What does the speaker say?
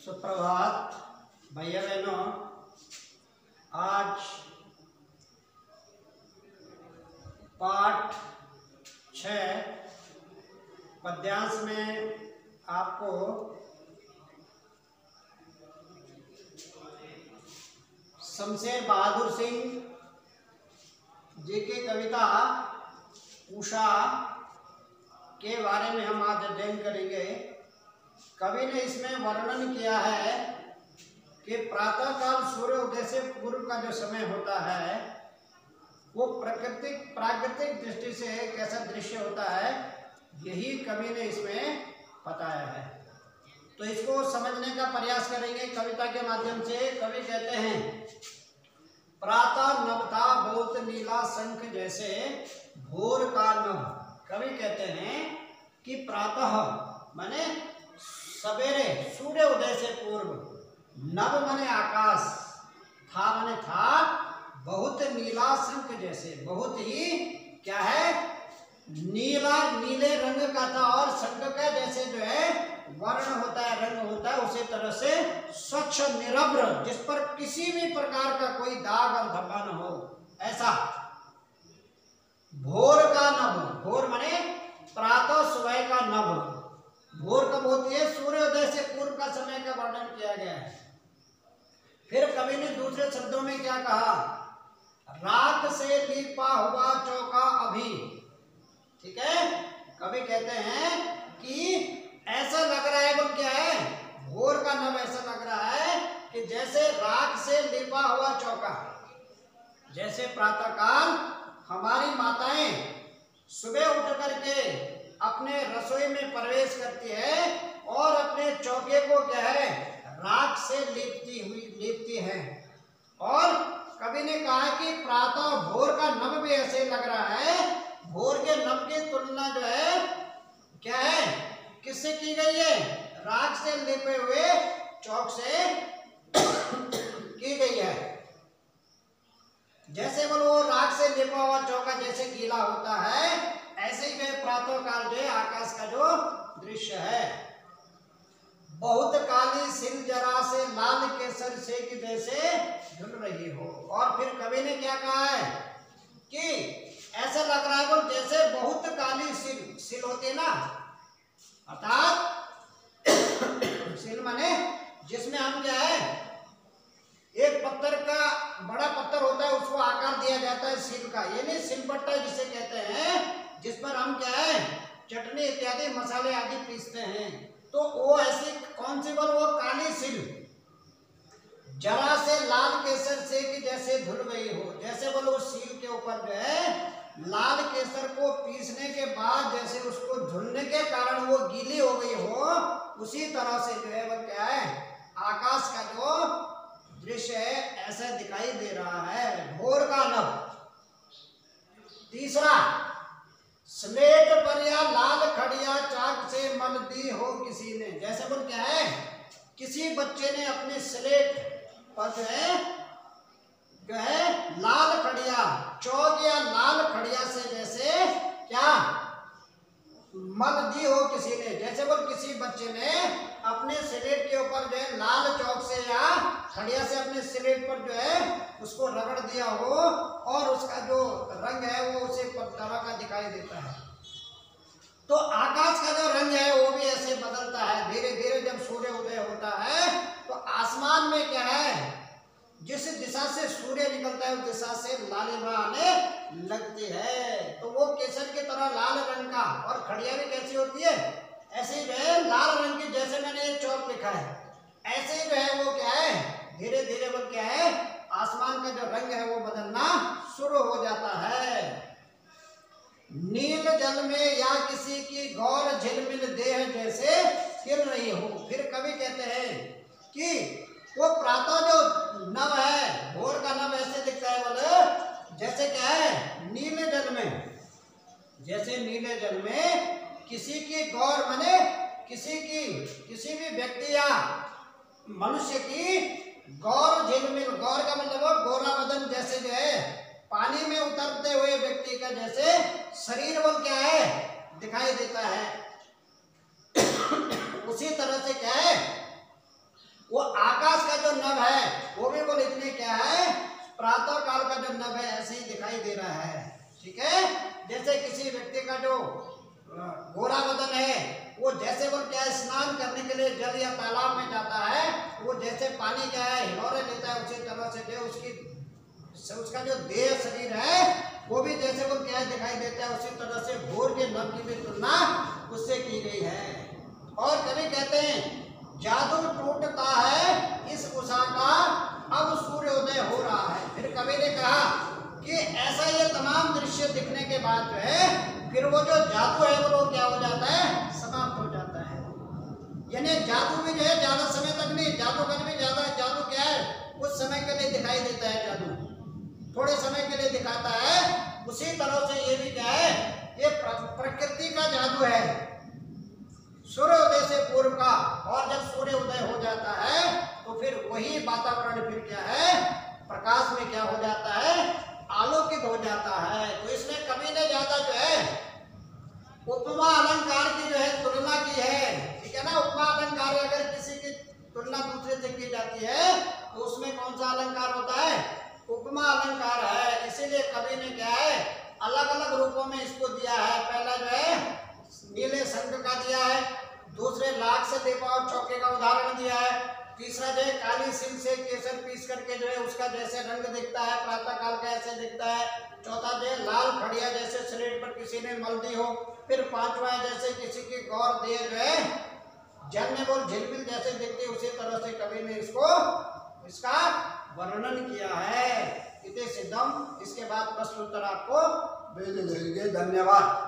सुप्रभात भैया बहनों। आज पाठ 6 पद्यांश में आपको शमशेर बहादुर सिंह जी की कविता उषा के बारे में हम आज अध्ययन करेंगे। कवि ने इसमें वर्णन किया है कि प्रातःकाल सूर्योदय से पूर्व का जो समय होता है वो प्राकृतिक दृष्टि से कैसा दृश्य होता है, यही कवि ने इसमें बताया है। तो इसको समझने का प्रयास करेंगे कविता के माध्यम से। कवि कहते हैं, प्रातः नभ था बहुत नीला शंख जैसे भोर का नभ। कवि कहते हैं कि प्रातः माने सवेरे सूर्य उदय से पूर्व, नभ माने आकाश, था माने था, बहुत नीला शंख जैसे, बहुत ही क्या है, नीला नीले रंग का था। और शंख का जैसे जो है वर्ण होता है, रंग होता है, उसी तरह से स्वच्छ निरभ्र, जिस पर किसी भी प्रकार का कोई दाग और धब्बा न हो, ऐसा। भोर का नभ, भोर माने प्रातः सुबह का नभ। भोर कब होती है? सूर्योदय से पूर्व का समय का वर्णन किया गया है। फिर कवि ने दूसरे शब्दों में क्या कहा, राख से लीपा हुआ चौका अभी। ठीक है, कवि कहते हैं कि ऐसा लग रहा है, वो क्या है, भोर का नभ ऐसा लग रहा है कि जैसे राख से लीपा हुआ चौका। जैसे प्रातःकाल हमारी माताएं सुबह उठ करके अपने रसोई में प्रवेश करती है और अपने चौके को क्या है, राख से लीपती है। और कवि ने कहा कि प्रातः भोर का नभ भी ऐसे लग रहा है। भोर के नभ की तुलना जो है क्या है, किससे की गई है? राख से लिपे हुए चौक से की गई है। जैसे वो राख से लिपा हुआ चौका जैसे गीला होता है, ऐसे ही वह प्रातःकाल जो है आकाश का जो दृश्य है। बहुत काली सिल जरा से लाल केसर से कि जैसे झुल रही हो। और फिर कवि ने क्या कहा है कि ऐसा लग रहा है वो जैसे बहुत काली सिल होती है ना, अर्थात सिल माने जिसमें हम क्या है, एक पत्थर का बड़ा पत्थर होता है, उसको आकार दिया जाता है सिल का, ये नहीं सिलबट्टा जिसे कहते हैं, जिस पर हम क्या है, चटनी इत्यादि मसाले आदि पीसते हैं। तो वो ऐसी कौन सी बोल, वो काली सिल जरा से लाल केसर से कि जैसे धुल गई हो। जैसे बोलो उस सील के ऊपर जो है लाल केसर को पीसने के बाद जैसे उसको धुलने के कारण वो गीली हो गई हो, उसी तरह से जो है वो क्या है, आकाश का जो दृश्य है ऐसा दिखाई दे रहा है, भोर का नभ। तीसरा, स्लेट पर या लाल खड़िया चाक से मल दी हो किसी ने। जैसे बोल क्या है, किसी बच्चे ने अपने स्लेट पर जो है लाल खड़िया, चौक या लाल खड़िया से जैसे क्या मल दी हो किसी ने। जैसे बोल किसी बच्चे ने अपने स्लेट के ऊपर जो है लाल चौक से या खड़िया से अपने स्लेट पर जो है उसको रगड़ दिया हो और उसका जो रंग है वो उसे तरह का दिखाई देता है। तो आकाश का जो रंग है वो भी ऐसे बदलता है धीरे धीरे। जब सूर्य उदय होता है तो आसमान में क्या है, जिस दिशा से सूर्य निकलता है उस दिशा से लालिमा आने लगती है। तो वो केसर की तरह लाल रंग का, और खड़िया भी कैसी होती है, ऐसे जो है लाल रंग की। जैसे मैंने ये चौक लिखा है, ऐसे ही जो है वो क्या है, धीरे धीरे वो क्या है, आसमान का जो रंग है वो बदलना शुरू हो जाता है। नील जल में या किसी की गौर झिलमिल देह जैसे खिल रही हो। फिर कवि कहते हैं कि वो प्रातः जो नभ है, भोर का नभ ऐसे दिखता है, बोले जैसे क्या है, नीले जल में, जैसे नीले जल में किसी की गौर माने किसी भी व्यक्ति या मनुष्य की गौर झिलमिल, गौर का मतलब गोरा बदन जैसे जो है पानी में उतरते हुए व्यक्ति का जैसे शरीर वो क्या है दिखाई देता है। उसी तरह से क्या है, वो आकाश का जो नभ है वो भी बोल इतने क्या है, प्रातः काल का जो नभ है ऐसे ही दिखाई दे रहा है। ठीक है, जैसे किसी व्यक्ति का जो गोरा बदन है वो जैसे बोल क्या है स्नान करने के लिए जल या तालाब में जाता है, वो जैसे पानी क्या है हिलोरे लेता है, उसी तरह से उसका जो देह शरीर है वो भी जैसे बोल क्या है दिखाई देता है, उसी तरह से भोर के नभ की भी तुलना उससे की गई है। और कभी कहते हैं जादू टूटता है इस उषा का, अब सूर्योदय हो रहा है। फिर कवि ने कहा कि ऐसा ये तमाम दृश्य दिखने के बाद जो है फिर वो जो जादू है वो क्या हो जाता है, समाप्त हो जाता है। यानी जादू भी जो है ज्यादा समय तक नहीं, जादूगर भी ज्यादा, जादू क्या है कुछ समय के लिए दिखाई देता है, जादू थोड़े समय के लिए दिखाता है। उसी तरह से ये भी क्या है, ये प्रकृति का जादू है सूर्योदय से पूर्व का, और जब सूर्य उदय हो जाता है तो फिर वही वातावरण फिर क्या है प्रकाश में क्या हो जाता है, आलोकित हो जाता है। तो इसमें कवि ने ज्यादा जो है उपमा अलंकार की जो है तुलना की है। ठीक है ना, उपमा अलंकार अगर किसी की तुलना दूसरे से की जाती है तो उसमें कौन सा अलंकार होता है, उपमा अलंकार है। इसीलिए कवि ने क्या है अलग अलग रूपों में इसको दिया है। पहला जो है नीले शंख का दिया है, दूसरे लाख से दीपा और चौके का उदाहरण दिया है, तीसरा जो है काली सिल से केसर पीस करके जो है उसका जैसे रंग दिखता है प्रातः काल का ऐसे दिखता है, चौथा जो है लाल खड़िया जैसे शरीर पर किसी ने मल दी हो, फिर पांचवा जैसे किसी की गौर देह जो है जल में बोल झिलमिल जैसे दिखती है, उसी तरह से कवि ने इसका वर्णन किया है। इति सिद्धम। इसके बाद प्रश्न उत्तर आपको भेज देंगे। धन्यवाद।